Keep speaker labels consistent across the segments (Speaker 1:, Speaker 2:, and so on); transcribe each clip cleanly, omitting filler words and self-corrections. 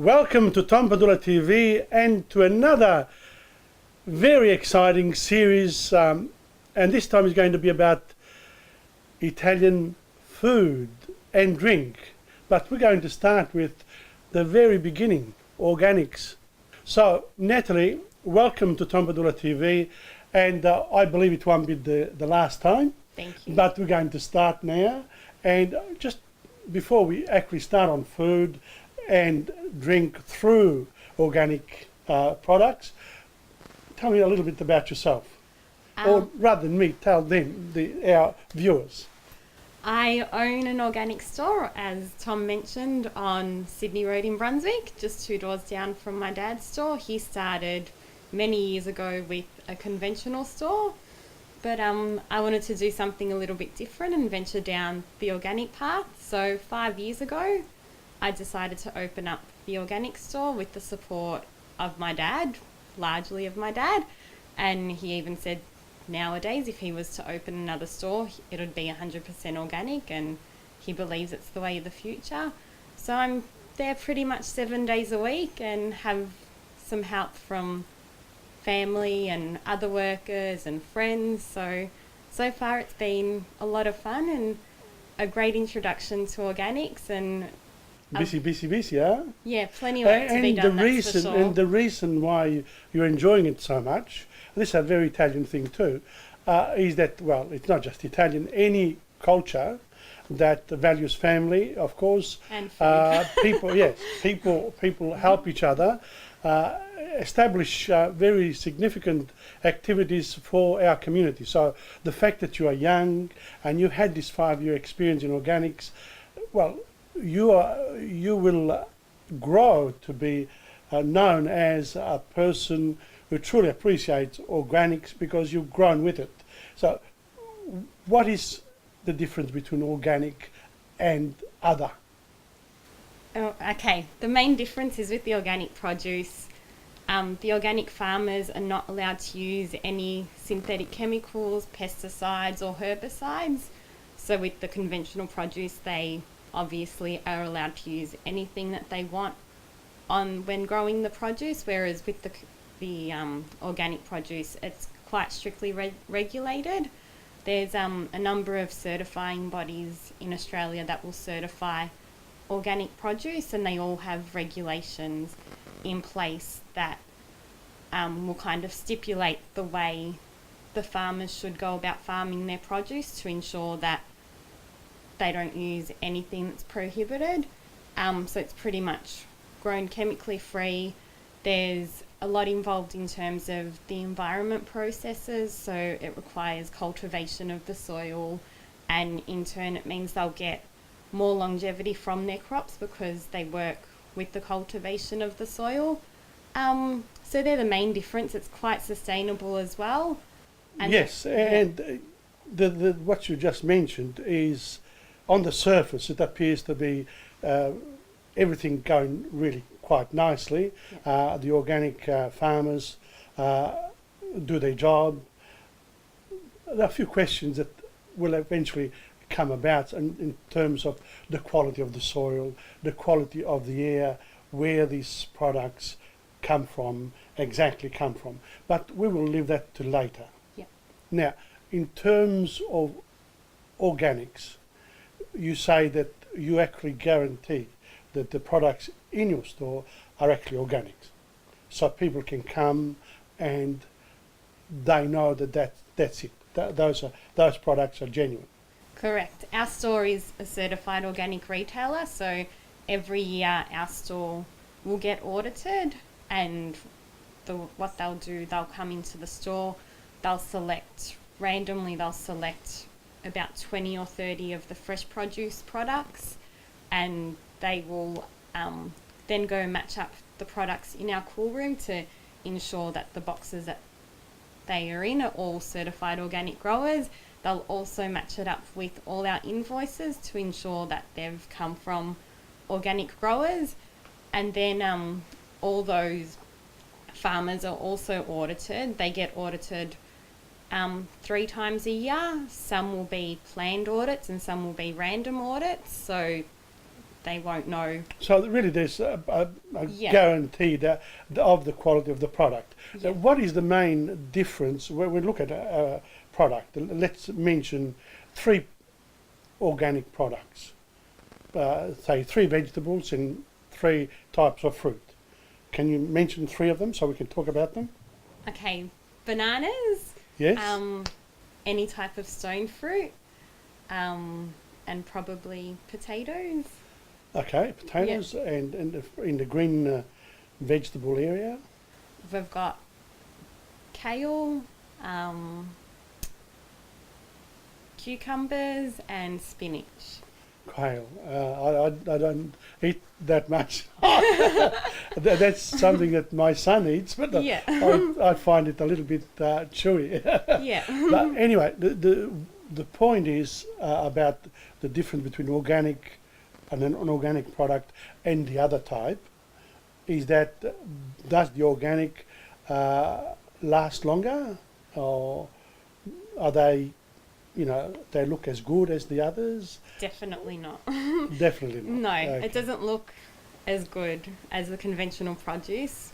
Speaker 1: Welcome to TomPadulaTV and to another very exciting series, and this time is going to be about Italian food and drink. But we're going to start with the very beginning, organics. So, Natalie, welcome to TomPadulaTV, and I believe it won't be the last time.
Speaker 2: Thank you.
Speaker 1: But we're going to start now, and just before we actually start on food and drink through organic products, tell me a little bit about yourself. Or rather than me, tell them, our viewers.
Speaker 2: I own an organic store, as Tom mentioned, on Sydney Road in Brunswick, just 2 doors down from my dad's store. He started many years ago with a conventional store, but I wanted to do something a little bit different and venture down the organic path. So 5 years ago, I decided to open up the organic store with the support of my dad, largely of my dad, and he even said nowadays if he was to open another store it would be 100% organic, and he believes it's the way of the future. So I'm there pretty much 7 days a week and have some help from family and other workers and friends. So far it's been a lot of fun and a great introduction to organics, and
Speaker 1: Busy, huh?
Speaker 2: yeah, plenty of work to be done, that's for sure.
Speaker 1: And the reason why you're enjoying it so much, this is a very Italian thing too, is that, well, it's not just Italian, any culture that values family, of course,
Speaker 2: and food.
Speaker 1: people help each other, establish very significant activities for our community. So the fact that you are young and you had this 5-year experience in organics, well, you will grow to be known as a person who truly appreciates organics because you've grown with it. So what is the difference between organic and other?
Speaker 2: Oh, okay, the main difference is with the organic produce. The organic farmers are not allowed to use any synthetic chemicals, pesticides or herbicides. So with the conventional produce, they obviously are allowed to use anything that they want when growing the produce, whereas with the organic produce it's quite strictly regulated. There's a number of certifying bodies in Australia that will certify organic produce, and they all have regulations in place that will kind of stipulate the way the farmers should go about farming their produce to ensure that they don't use anything that's prohibited. So it's pretty much grown chemically free. There's a lot involved in terms of the environment processes, so it requires cultivation of the soil, and in turn it means they'll get more longevity from their crops because they work with the cultivation of the soil. So they're the main difference. It's quite sustainable as well. And
Speaker 1: yes, and the what you just mentioned is, on the surface, it appears to be everything going really quite nicely. Yeah. The organic farmers do their job. There are a few questions that will eventually come about in terms of the quality of the soil, the quality of the air, where these products exactly come from. But we will leave that to later.
Speaker 2: Yeah.
Speaker 1: Now, in terms of organics, you say that you actually guarantee that the products in your store are actually organics. So people can come and they know that's it. Those products are genuine.
Speaker 2: Correct. Our store is a certified organic retailer, so every year our store will get audited, and what they'll do, they'll come into the store, they'll select about 20 or 30 of the fresh produce products, and they will then go match up the products in our cool room to ensure that the boxes that they are in are all certified organic growers. They'll also match it up with all our invoices to ensure that they've come from organic growers, and then all those farmers are also audited. They get audited 3 times a year. Some will be planned audits and some will be random audits. So they won't know.
Speaker 1: So really there's a
Speaker 2: Yeah.
Speaker 1: guarantee of the quality of the product.
Speaker 2: Yeah.
Speaker 1: What is the main difference when we look at a product? Let's mention 3 organic products. Say 3 vegetables and 3 types of fruit. Can you mention 3 of them so we can talk about them?
Speaker 2: Okay, bananas,
Speaker 1: Yes.
Speaker 2: any type of stone fruit, and probably potatoes.
Speaker 1: Okay, potatoes and in the green vegetable area.
Speaker 2: We've got kale, cucumbers and spinach.
Speaker 1: Kale. I don't eat that much. That's something that my son eats, but
Speaker 2: Yeah.
Speaker 1: I find it a little bit chewy.
Speaker 2: Yeah.
Speaker 1: But anyway, the point is about the difference between organic and an unorganic product and the other type is that does the organic last longer, or are they, they look as good as the others?
Speaker 2: Definitely not.
Speaker 1: Definitely not.
Speaker 2: No,
Speaker 1: Okay.
Speaker 2: it doesn't look as good as the conventional produce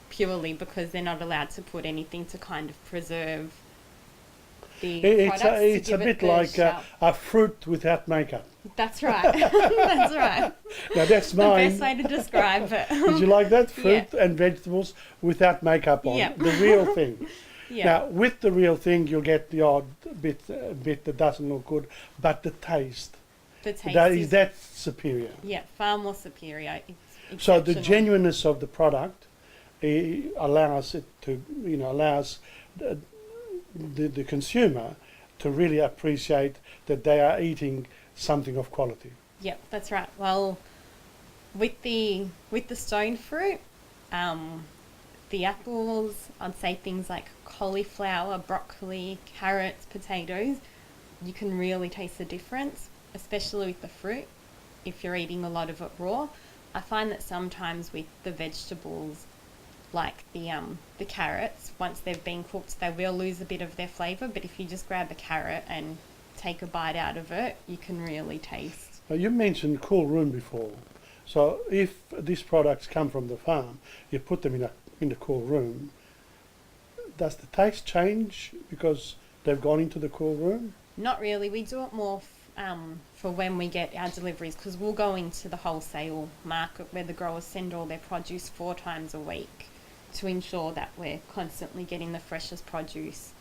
Speaker 2: purely because they're not allowed to put anything to kind of preserve the products.
Speaker 1: It's a bit like a fruit without makeup.
Speaker 2: That's right. That's right.
Speaker 1: Now that's
Speaker 2: The
Speaker 1: mine.
Speaker 2: best way to describe it.
Speaker 1: Did you like that? Fruit and vegetables without makeup on.
Speaker 2: Yeah.
Speaker 1: The real thing.
Speaker 2: Yeah.
Speaker 1: Now, with the real thing, you'll get the odd bit that doesn't look good, but the taste,
Speaker 2: The taste
Speaker 1: is that superior.
Speaker 2: yeah, far more superior. It's
Speaker 1: So the
Speaker 2: exceptional.
Speaker 1: genuineness of the product allows it to, allows the consumer to really appreciate that they are eating something of quality.
Speaker 2: Yeah, that's right. Well, with the stone fruit, the apples, I'd say things like cauliflower, broccoli, carrots, potatoes, you can really taste the difference, especially with the fruit, if you're eating a lot of it raw. I find that sometimes with the vegetables, like the carrots, once they've been cooked, they will lose a bit of their flavour, but if you just grab a carrot and take a bite out of it, you can really taste.
Speaker 1: You mentioned cool room before. So if these products come from the farm, you put them in the cool room, does the taste change because they've gone into the cool room?
Speaker 2: Not really. We do it more for when we get our deliveries, because we'll go into the wholesale market where the growers send all their produce 4 times a week to ensure that we're constantly getting the freshest produce.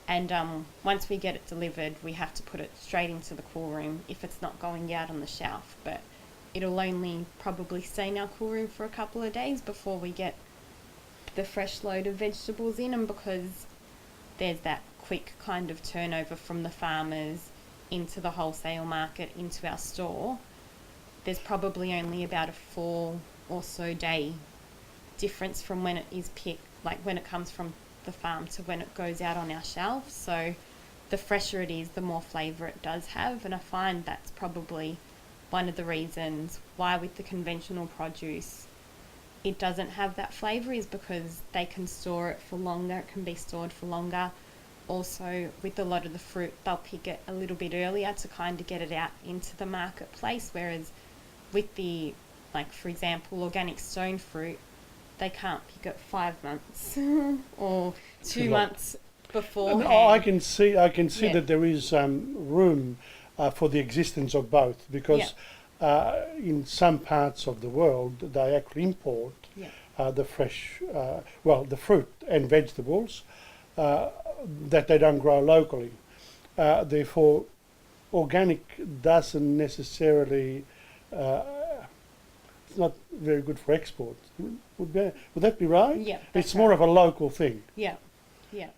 Speaker 2: And once we get it delivered, we have to put it straight into the cool room if it's not going out on the shelf. But it'll only probably stay in our cool room for a couple of days before we get the fresh load of vegetables in, and because there's that quick kind of turnover from the farmers into the wholesale market into our store, there's probably only about a 4 or so day difference from when it is picked, like when it comes from the farm to when it goes out on our shelf. So the fresher it is, the more flavour it does have, and I find that's probably one of the reasons why with the conventional produce it doesn't have that flavour, is because they can store it for longer, it can be stored for longer. Also, with a lot of the fruit, they'll pick it a little bit earlier to kind of get it out into the marketplace, whereas with the, like for example, organic stone fruit, they can't pick it 5 months or 2 months beforehand.
Speaker 1: I can see
Speaker 2: Yeah.
Speaker 1: that there is room for the existence of both, because in some parts of the world they actually import the fresh, the fruit and vegetables that they don't grow locally. Therefore, organic doesn't necessarily, it's not very good for export. Would that be right?
Speaker 2: Yeah,
Speaker 1: It's
Speaker 2: that's
Speaker 1: more
Speaker 2: right.
Speaker 1: of a local thing.
Speaker 2: Yeah, yeah.